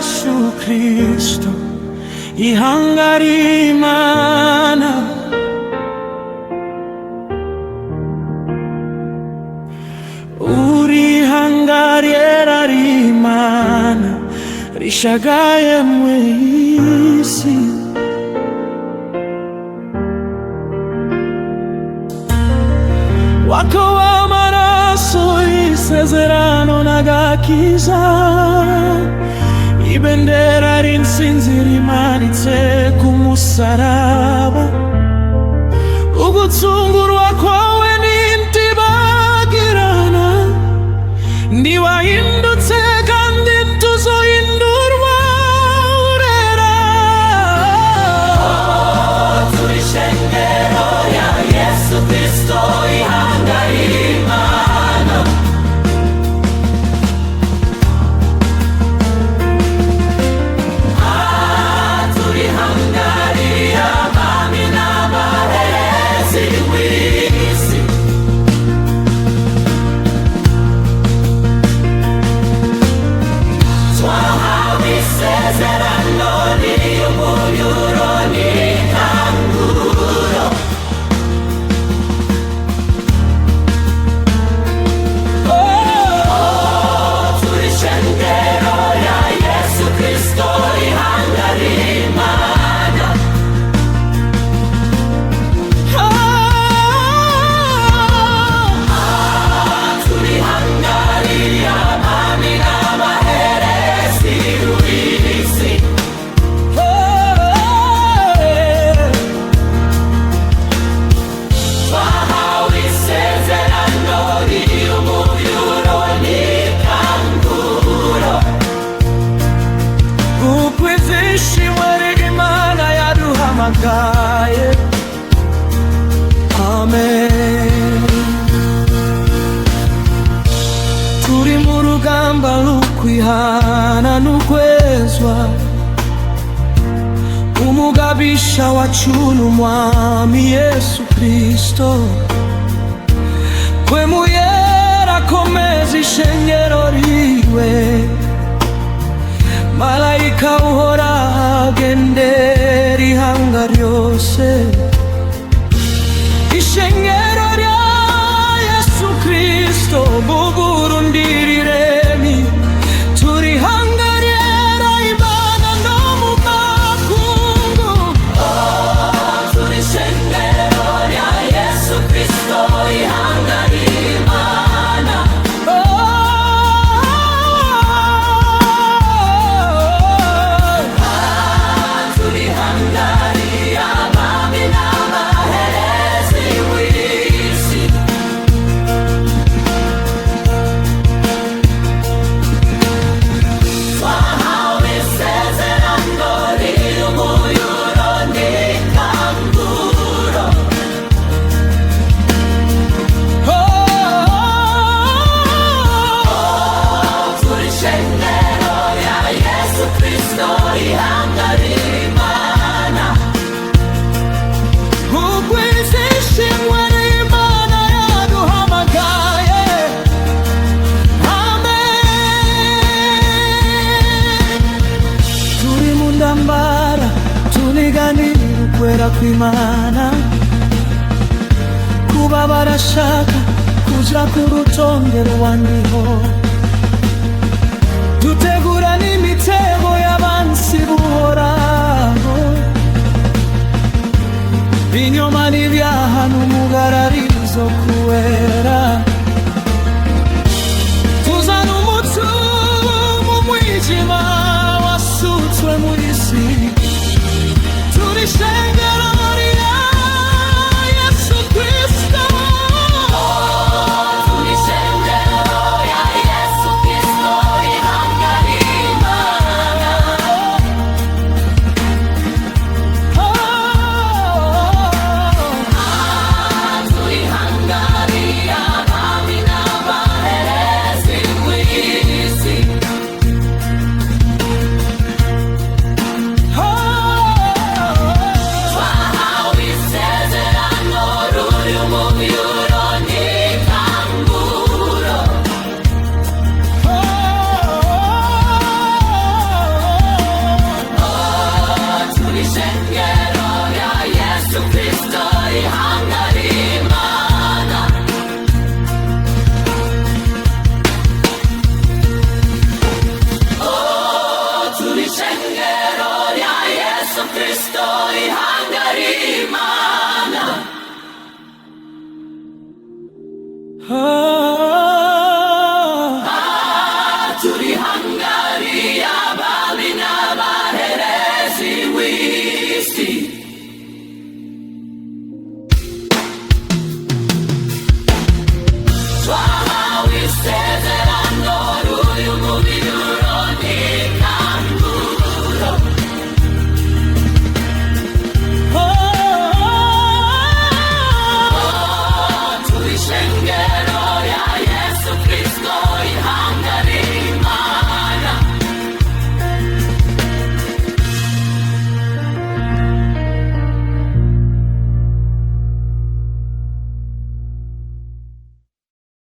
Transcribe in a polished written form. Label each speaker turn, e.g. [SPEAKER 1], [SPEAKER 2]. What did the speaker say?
[SPEAKER 1] Yesu Kristo ihanga ry'Imana. Uri ihanga ryera ry'Imana rishagaye mw'isi. Wako w'amaraso y'isezerano n'agakiza, ibendera ry'intsinzi rimanitse ku musaraba. Ugucungurwa kwawe ntitibagirana, ntiwahindutse kandi tuzohindurwa urera.
[SPEAKER 2] Turi ishengero rya Yesu Kristo ihanga ry'Imana. Turi ihanga ry'abami n'abaherezi b'isi. Twahawe isezerano ry'umuyuro n'itanguro. Turi ishengero rya Yesu Kristo ihanga ry'Imana. Turi ihanga ry'abami n'abaherezi b'isi. Twahawe isezerano ry'umuyuro n'itanguro.
[SPEAKER 1] Ukwizishimwe ry'Imana yaduhamagaye. Amen. Turi mu rugamba rukwihana n'ukwezwa. Umugabisha wacu n'Umwami Yesu Kristo, gwe muyera akomeza ishengero riwe. Malayika uhora agendera ihanga ryose. Ishengero rya Yesu Kristo buburundirireni. Turi ihanga ryera Imana no mu makungu.
[SPEAKER 2] Turi ishengero rya Yesu Kristo ihanga ry'Imana. Turi ihanga ry'abami n'abaherezi b'isi. Twahawe isezerano ry'umuyuro n'itanguro. Turi ishengero rya Yesu Kristo ihanga ry'Imana.
[SPEAKER 1] Ukwizishimwe ry'Imana yaduhamagaye. Amen. Turi mu ndambara tuniganira ukwera kw'Imana. Kuba barashaka kuja ku rutonde rwandiho. Dute